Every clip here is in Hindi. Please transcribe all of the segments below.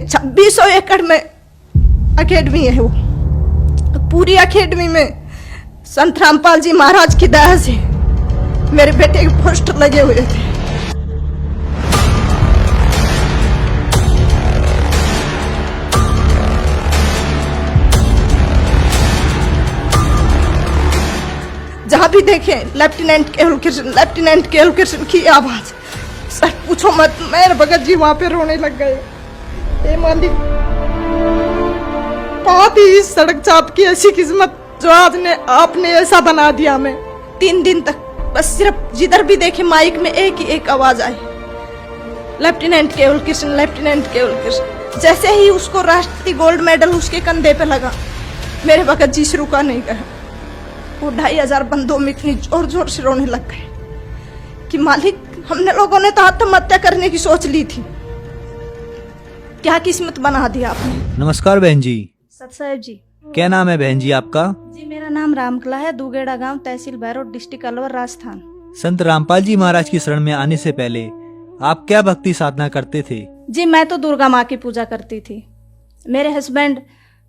2600 एकड़ में अकेडमी है। वो पूरी अकेडमी में संत रामपाल जी महाराज की दया से मेरे बेटे के पोस्टर लगे हुए थे। जहां भी देखे लेफ्टिनेंट केवल कृष्ण की आवाज। सर पूछो मत, मेरे भगत जी वहां पे रोने लग गए। ये मालिक, बहुत ही सड़क चाप की ऐसी किस्मत जो आज ने आपने ऐसा बना दिया। हमें 3 दिन तक बस सिर्फ जिधर भी देखे माइक में एक ही एक आवाज आई, लेफ्टिनेंट केवल कृष्ण। जैसे ही उसको राष्ट्रीय गोल्ड मेडल उसके कंधे पे लगा, मेरे भगत जी से रुका नहीं गया। वो 2500 बंदों में इतनी जोर जोर से रोने लग गए कि मालिक, हमने लोगों ने तो आत्महत्या करने की सोच ली थी, क्या किस्मत बना दिया आपने। नमस्कार बहन जी। सत साहेब जी। क्या नाम है बहन जी आपका? जी मेरा नाम रामकला है, दुगेड़ा गांव, तहसील भैरोड, डिस्ट्रिक्ट अलवर, राजस्थान। संत रामपाल जी महाराज की शरण में आने से पहले आप क्या भक्ति साधना करते थे? जी मैं तो दुर्गा माँ की पूजा करती थी। मेरे हस्बैंड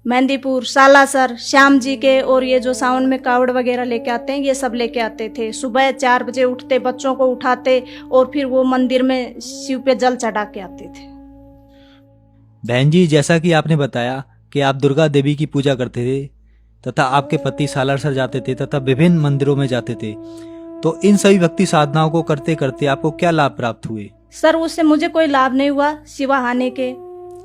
मेहंदीपुर, सालासर, श्याम जी के और ये जो सावन में कावड़ वगैरह लेके आते हैं, ये सब लेके आते थे। सुबह 4 बजे उठते, बच्चों को उठाते और फिर वो मंदिर में शिव पे जल चढ़ा के आते थे। बहन जी, जैसा कि आपने बताया कि आप दुर्गा देवी की पूजा करते थे तथा आपके पति सालासर जाते थे तथा विभिन्न मंदिरों में जाते थे, तो इन सभी भक्ति साधनाओं को करते करते आपको क्या लाभ प्राप्त हुए? सर उससे मुझे कोई लाभ नहीं हुआ सिवा हानि के।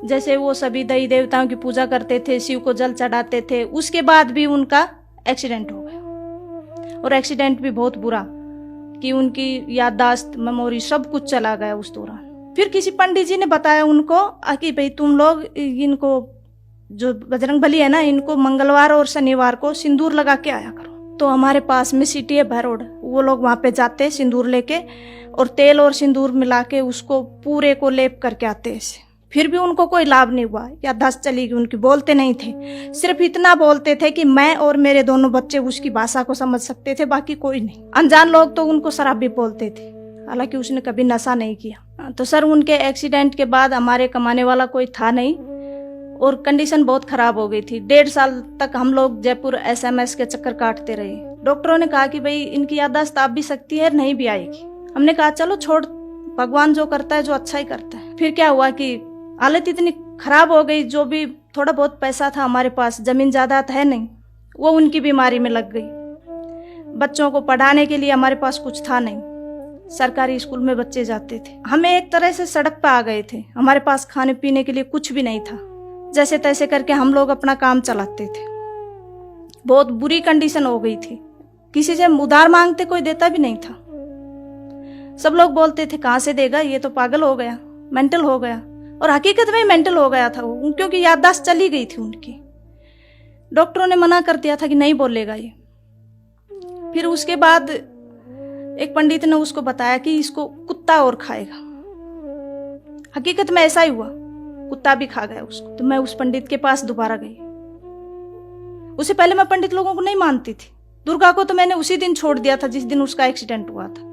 जैसे वो सभी देवी देवताओं की पूजा करते थे, शिव को जल चढ़ाते थे, उसके बाद भी उनका एक्सीडेंट हो गया। और एक्सीडेंट भी बहुत बुरा कि उनकी याददाश्त, मेमोरी सब कुछ चला गया उस दौरान। फिर किसी पंडित जी ने बताया उनको कि भाई तुम लोग इनको, जो बजरंग बली है ना, इनको मंगलवार और शनिवार को सिंदूर लगा के आया करो। तो हमारे पास में सिटी है भैरोड, वो लोग वहां पे जाते सिंदूर लेके और तेल और सिंदूर मिला के उसको पूरे को लेप करके आते ऐसे। फिर भी उनको कोई लाभ नहीं हुआ, याददाश्त चली गई उनकी, बोलते नहीं थे। सिर्फ इतना बोलते थे कि मैं और मेरे दोनों बच्चे उसकी भाषा को समझ सकते थे, बाकी कोई नहीं। अनजान लोग तो उनको शराबी बोलते थे, हालांकि उसने कभी नशा नहीं किया। तो सर उनके एक्सीडेंट के बाद हमारे कमाने वाला कोई था नहीं और कंडीशन बहुत खराब हो गई थी। 1.5 साल तक हम लोग जयपुर SMS के चक्कर काटते रहे। डॉक्टरों ने कहा कि भाई इनकी याददाश्त आ भी सकती है, नहीं भी आएगी। हमने कहा चलो छोड़, भगवान जो करता है जो अच्छा ही करता है। फिर क्या हुआ कि हालत इतनी खराब हो गई, जो भी थोड़ा बहुत पैसा था हमारे पास, जमीन जायदाद है नहीं, वो उनकी बीमारी में लग गई। बच्चों को पढ़ाने के लिए हमारे पास कुछ था नहीं, सरकारी स्कूल में बच्चे जाते थे। हमें एक तरह से सड़क पे आ गए थे, हमारे पास खाने पीने के लिए कुछ भी नहीं था। जैसे तैसे करके हम लोग अपना काम चलाते थे। बहुत बुरी कंडीशन हो गई थी, किसी से उधार मांगते कोई देता भी नहीं था। सब लोग बोलते थे कहां से देगा, ये तो पागल हो गया, मेंटल हो गया। और हकीकत में मेंटल हो गया था वो, क्योंकि याददाश्त चली गई थी उनकी। डॉक्टरों ने मना कर दिया था कि नहीं बोलेगा ये। फिर उसके बाद एक पंडित ने उसको बताया कि इसको कुत्ता और खाएगा। हकीकत में ऐसा ही हुआ, कुत्ता भी खा गया उसको। तो मैं उस पंडित के पास दोबारा गई। उससे पहले मैं पंडित लोगों को नहीं मानती थी। दुर्गा को तो मैंने उसी दिन छोड़ दिया था जिस दिन उसका एक्सीडेंट हुआ था।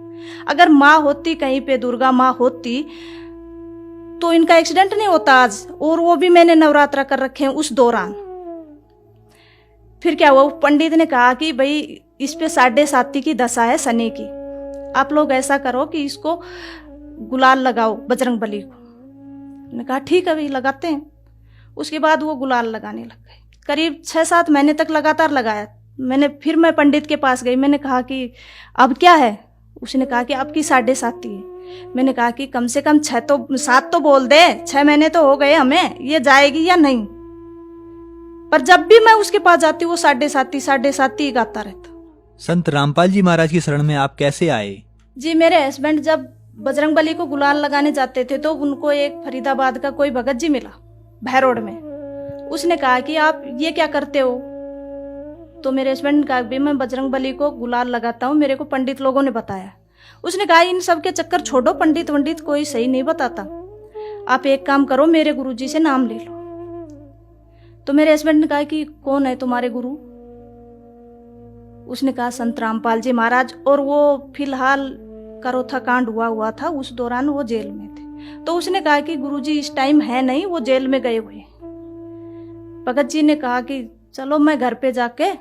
अगर माँ होती कहीं पे, दुर्गा माँ होती, तो इनका एक्सीडेंट नहीं होता आज। और वो भी मैंने नवरात्रा कर रखे हैं उस दौरान। फिर क्या हुआ, पंडित ने कहा कि भाई इस पे 7.5 की दशा है शनि की, आप लोग ऐसा करो कि इसको गुलाल लगाओ बजरंग बली को। मैंने कहा ठीक है भाई, लगाते हैं। उसके बाद वो गुलाल लगाने लग गए। करीब 6-7 महीने तक लगातार लगाया। फिर मैं पंडित के पास गई, मैंने कहा कि अब क्या है। उसने कहा कि अब की 7.5 है। मैंने कहा कि कम से कम 7 तो बोल दे, 6 महीने तो हो गए हमें, ये जाएगी या नहीं। पर जब भी मैं उसके पास जाती वो 7.5 ही गाता रहता। संत रामपाल जी महाराज की शरण में आप कैसे आए? जी मेरे हस्बैंड जब बजरंग बली को गुलाल लगाने जाते थे तो उनको एक फरीदाबाद का कोई भगत जी मिला भैरोड में। उसने कहा कि आप ये क्या करते हो? तो मेरे हस्बैंड ने कहा भी मैं बजरंग बली को गुलाल लगाता हूँ, मेरे को पंडित लोगों ने बताया। उसने कहा इन सब के चक्कर छोड़ो, पंडित वंडित कोई सही नहीं बताता, आप एक काम करो मेरे गुरुजी से नाम ले लो। तो मेरे हस्बैंड ने कहा कि कौन है तुम्हारे गुरु? उसने कहा संत रामपाल जी महाराज। और वो फिलहाल करोथा कांड हुआ था, उस दौरान वो जेल में थे। तो उसने कहा कि गुरुजी इस टाइम है नहीं, वो जेल में गए हुए। भगत जी ने कहा कि चलो मैं घर पे जाके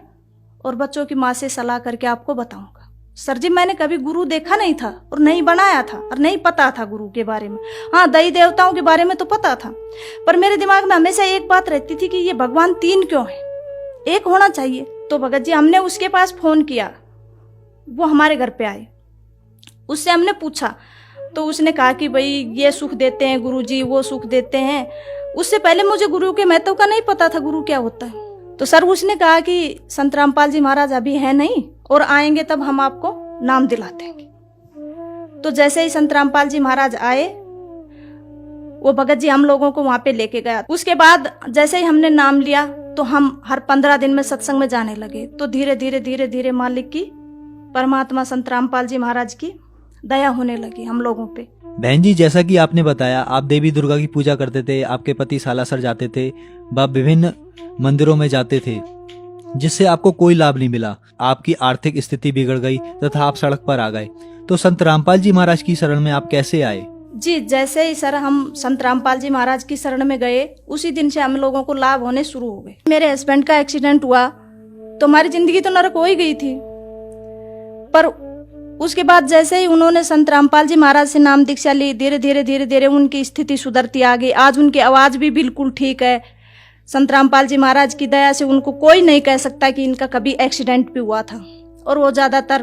और बच्चों की माँ से सलाह करके आपको बताऊंगा। सर जी मैंने कभी गुरु देखा नहीं था और नहीं बनाया था और नहीं पता था गुरु के बारे में। हाँ, देवी देवताओं के बारे में तो पता था, पर मेरे दिमाग में हमेशा एक बात रहती थी कि ये भगवान 3 क्यों है, एक होना चाहिए। तो भगत जी हमने उसके पास फोन किया, वो हमारे घर पे आए, उससे हमने पूछा तो उसने कहा कि भाई ये सुख देते हैं गुरुजी, वो सुख देते हैं। उससे पहले मुझे गुरु के महत्व का नहीं पता था, गुरु क्या होता है। तो सर उसने कहा कि संत रामपाल जी महाराज अभी है नहीं और आएंगे तब हम आपको नाम दिला देंगे। तो जैसे ही संत रामपाल जी महाराज आए, वो भगत जी हम लोगों को वहां पे लेके गया। उसके बाद जैसे ही हमने नाम लिया तो हम हर 15 दिन में सत्संग में जाने लगे। तो धीरे धीरे धीरे धीरे मालिक की, परमात्मा संत रामपाल जी महाराज की दया होने लगी हम लोगों पे। बहन जी, जैसा कि आपने बताया आप देवी दुर्गा की पूजा करते थे, आपके पति सालासर जाते थे, आप विभिन्न मंदिरों में जाते थे, जिससे आपको कोई लाभ नहीं मिला, आपकी आर्थिक स्थिति बिगड़ गई तथा आप सड़क पर आ गए। तो संत रामपाल जी महाराज की शरण में आप कैसे आए? जी, जैसे ही सर हम संत रामपाल जी महाराज की शरण में गए, उसी दिन से हम लोगों को लाभ होने शुरू हो गए। मेरे हस्बैंड का एक्सीडेंट हुआ तो हमारी जिंदगी तो नरक हो ही गई थी, पर उसके बाद जैसे ही उन्होंने संत रामपाल जी महाराज से नाम दीक्षा ली, धीरे धीरे धीरे धीरे उनकी स्थिति सुधरती आ गई। आज उनकी आवाज भी बिल्कुल ठीक है। संत रामपाल जी महाराज की दया से उनको कोई नहीं कह सकता कि इनका कभी एक्सीडेंट भी हुआ था, और वो ज्यादातर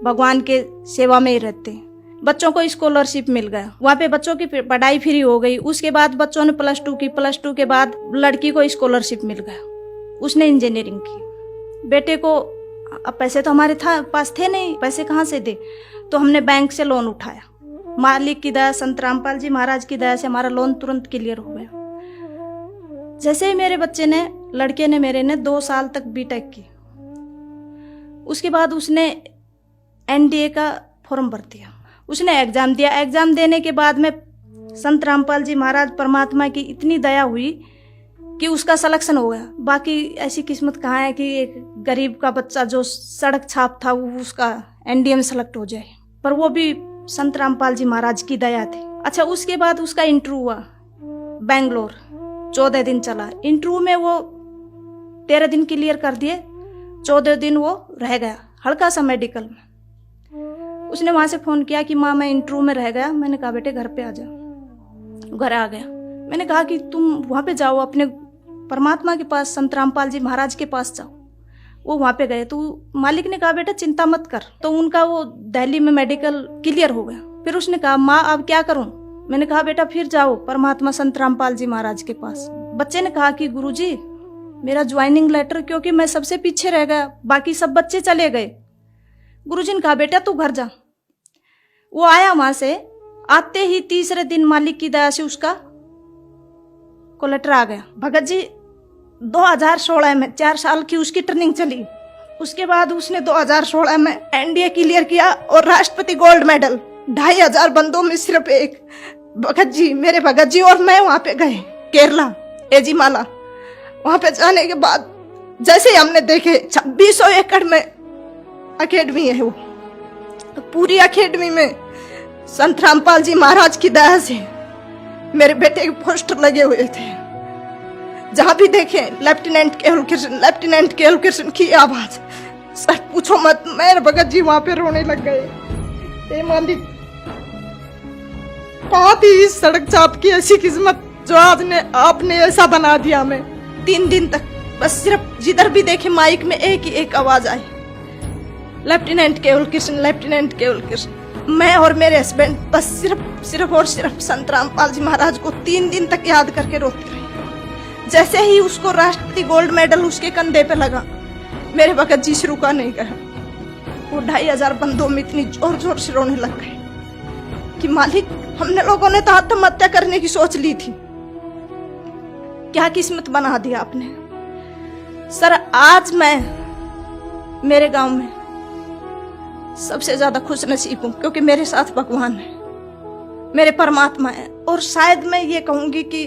भगवान के सेवा में ही रहते हैं। बच्चों को स्कॉलरशिप मिल गया, वहाँ पे बच्चों की पढ़ाई फ्री हो गई। उसके बाद बच्चों ने +2 की, +2 के बाद लड़की को स्कॉलरशिप मिल गया, उसने इंजीनियरिंग की। बेटे को अब पैसे तो हमारे पास थे नहीं, पैसे कहाँ से दे, तो हमने बैंक से लोन उठाया। मालिक की दया, संत रामपाल जी महाराज की दया से हमारा लोन तुरंत क्लियर हो गया। जैसे ही मेरे बच्चे ने, लड़के ने मेरे ने 2 साल तक बीटेक की, उसके बाद उसने एनडीए का फॉर्म भर दिया, उसने एग्जाम दिया। एग्जाम देने के बाद में संत रामपाल जी महाराज परमात्मा की इतनी दया हुई कि उसका सिलेक्शन हो गया। बाकी ऐसी किस्मत कहाँ है कि एक गरीब का बच्चा जो सड़क छाप था वो उसका एनडीए में सेलेक्ट हो जाए, पर वो भी संत रामपाल जी महाराज की दया थी। अच्छा, उसके बाद उसका इंटरव्यू हुआ बेंगलोर, 14 दिन चला। इंटरव्यू में वो 13 दिन क्लियर कर दिए, 14 दिन वो रह गया हल्का सा मेडिकल में। उसने वहां से फोन किया कि माँ मैं इंटरव्यू में रह गया। मैंने कहा बेटे घर पे आ जाओ। घर आ गया। मैंने कहा कि तुम वहां पे जाओ, अपने परमात्मा के पास, संत रामपाल जी महाराज के पास जाओ। वो वहां पे गए तो मालिक ने कहा बेटा चिंता मत कर। तो उनका वो दिल्ली में मेडिकल क्लियर हो गया। फिर उसने कहा माँ अब क्या करूं? मैंने कहा बेटा फिर जाओ परमात्मा संत रामपाल जी महाराज के पास। बच्चे ने कहा कि गुरुजी मेरा ज्वाइनिंग लेटर, क्योंकि मैं सबसे पीछे रह गया, बाकी सब बच्चे चले गए। गुरुजी ने कहा बेटा तू घर जा। वो आया वहां से, आते ही तीसरे दिन मालिक की दया से उसका को लेटर आ गया। भगत जी 2016 में 4 साल की उसकी ट्रेनिंग चली। उसके बाद उसने 2016 में एनडीए क्लियर किया और राष्ट्रपति गोल्ड मेडल। 2500 बंदों में सिर्फ एक भगत जी, मेरे भगत जी और मैं वहां पे गए केरला, एजीमाला। वहां पे जाने के बाद जैसे ही हमने देखे 2600 एकड़ में अकेडमी है वो, तो पूरी अकेडमी में संत रामपाल जी महाराज की दया से मेरे बेटे के पोस्टर लगे हुए थे। जहां भी देखे लेफ्टिनेंट केवल कृष्ण, लेफ्टिनेंट केवल कृष्ण की आवाज। सर पूछो मत, मेरे भगत जी वहां पे रोने लग गए। मालिक बहुत ही सड़क चाप की ऐसी किस्मत जो आज ने आपने ऐसा बना दिया। हमें 3 दिन तक बस सिर्फ जिधर भी देखे माइक में एक ही एक आवाज आई, लेफ्टिनेंट केवल कृष्ण, लेफ्टिनेंट केवल कृष्ण। मैं और मेरे हस्बैंड बस सिर्फ और सिर्फ संत रामपाल जी महाराज को 3 दिन तक याद करके रोते रहे। जैसे ही उसको राष्ट्रपति गोल्ड मेडल उसके कंधे पे लगा, मेरे भगत जी से रुका नहीं गया। वो 2500 बंदों में इतनी जोर जोर से रोने लग गए कि मालिक हमने लोगों ने तो आत्महत्या करने की सोच ली थी, क्या किस्मत बना दिया आपने। सर आज मैं मेरे गांव में सबसे ज्यादा खुश नसीब हूं, क्योंकि मेरे साथ भगवान है, मेरे परमात्मा है। और शायद मैं ये कहूंगी कि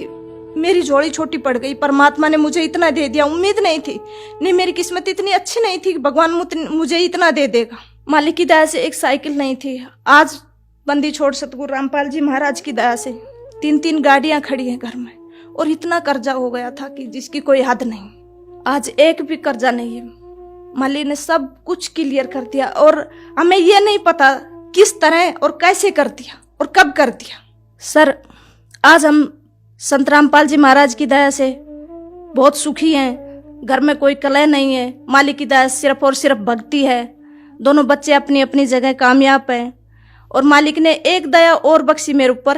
मेरी जोड़ी छोटी पड़ गई, परमात्मा ने मुझे इतना दे दिया। उम्मीद नहीं थी, नहीं मेरी किस्मत इतनी अच्छी नहीं थी कि भगवान मुझे इतना दे देगा। मालिक की दया से एक साइकिल नहीं थी, आज बंदी छोड़ सतगुरु रामपाल जी महाराज की दया से 3-3 गाड़ियां खड़ी हैं घर में, और इतना कर्जा हो गया था कि जिसकी कोई हद नहीं। आज एक भी कर्जा नहीं है। माली ने सब कुछ क्लियर कर दिया, और हमें ये नहीं पता किस तरह और कैसे कर दिया और कब कर दिया। सर, आज हम संत रामपाल जी महाराज की दया से बहुत सुखी हैं। घर में कोई कलह नहीं है। मालिक की दया सिर्फ और सिर्फ भक्ति है। दोनों बच्चे अपनी अपनी जगह कामयाब हैं। और मालिक ने एक दया और बख्शी मेरे ऊपर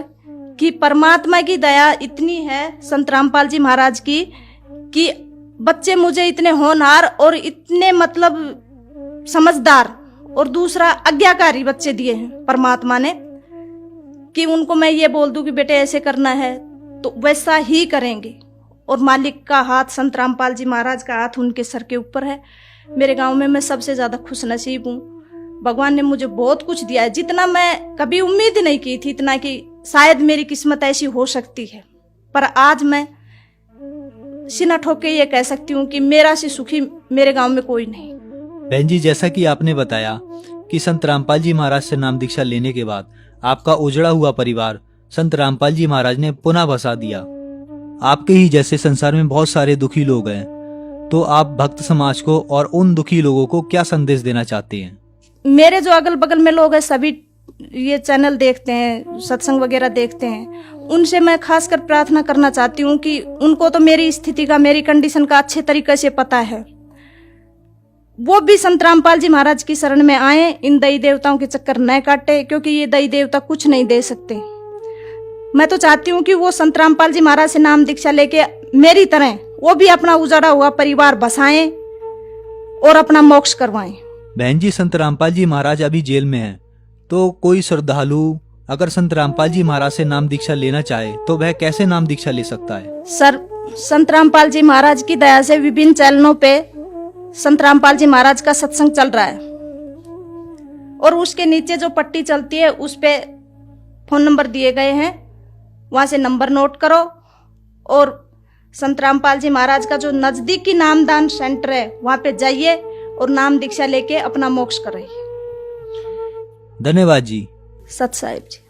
कि परमात्मा की दया इतनी है संत रामपाल जी महाराज की कि बच्चे मुझे इतने होनहार और इतने मतलब समझदार और दूसरा आज्ञाकारी बच्चे दिए हैं परमात्मा ने, कि उनको मैं ये बोल दूं कि बेटे ऐसे करना है तो वैसा ही करेंगे। और मालिक का हाथ, संत रामपाल जी महाराज का हाथ उनके सर के ऊपर है। मेरे गांव में मैं सबसे ज्यादा खुश नसीब हूँ। भगवान ने मुझे बहुत कुछ दिया है, जितना मैं कभी उम्मीद नहीं की थी, इतना कि शायद मेरी किस्मत ऐसी हो सकती है। पर आज मैं सीना ठोक के ये कह सकती हूँ कि मेरा से सुखी मेरे गांव में कोई नहीं। बहन जी, जैसा कि आपने बताया कि संत रामपाल जी महाराज से नाम दीक्षा लेने के बाद आपका उजड़ा हुआ परिवार संत रामपाल जी महाराज ने पुनः बसा दिया। आपके ही जैसे संसार में बहुत सारे दुखी लोग हैं, तो आप भक्त समाज को और उन दुखी लोगों को क्या संदेश देना चाहते हैं? मेरे जो अगल बगल में लोग हैं, सभी ये चैनल देखते हैं, सत्संग वगैरह देखते हैं, उनसे मैं खासकर प्रार्थना करना चाहती हूँ कि उनको तो मेरी स्थिति का, मेरी कंडीशन का अच्छे तरीके से पता है। वो भी संत रामपाल जी महाराज की शरण में आए, इन दई देवताओं के चक्कर न काटे, क्योंकि ये दई देवता कुछ नहीं दे सकते। मैं तो चाहती हूँ कि वो संत रामपाल जी महाराज से नाम दीक्षा लेके मेरी तरह वो भी अपना उजाड़ा हुआ परिवार बसाएं और अपना मोक्ष करवाएं। बहन जी, संत रामपाल जी महाराज अभी जेल में हैं, तो कोई श्रद्धालु अगर संत रामपाल जी महाराज से नाम दीक्षा लेना चाहे तो वह कैसे नाम दीक्षा ले सकता है? सर, संत रामपाल जी महाराज की दया से विभिन्न चैनलों पे संत रामपाल जी महाराज का सत्संग चल रहा है, और उसके नीचे जो पट्टी चलती है उस पे फोन नंबर दिए गए हैं, वहां से नंबर नोट करो और संत रामपाल जी महाराज का जो नजदीकी नामदान सेंटर है वहां पे जाइए और नाम दीक्षा लेके अपना मोक्ष कराइए। धन्यवाद जी। सत साहिब जी।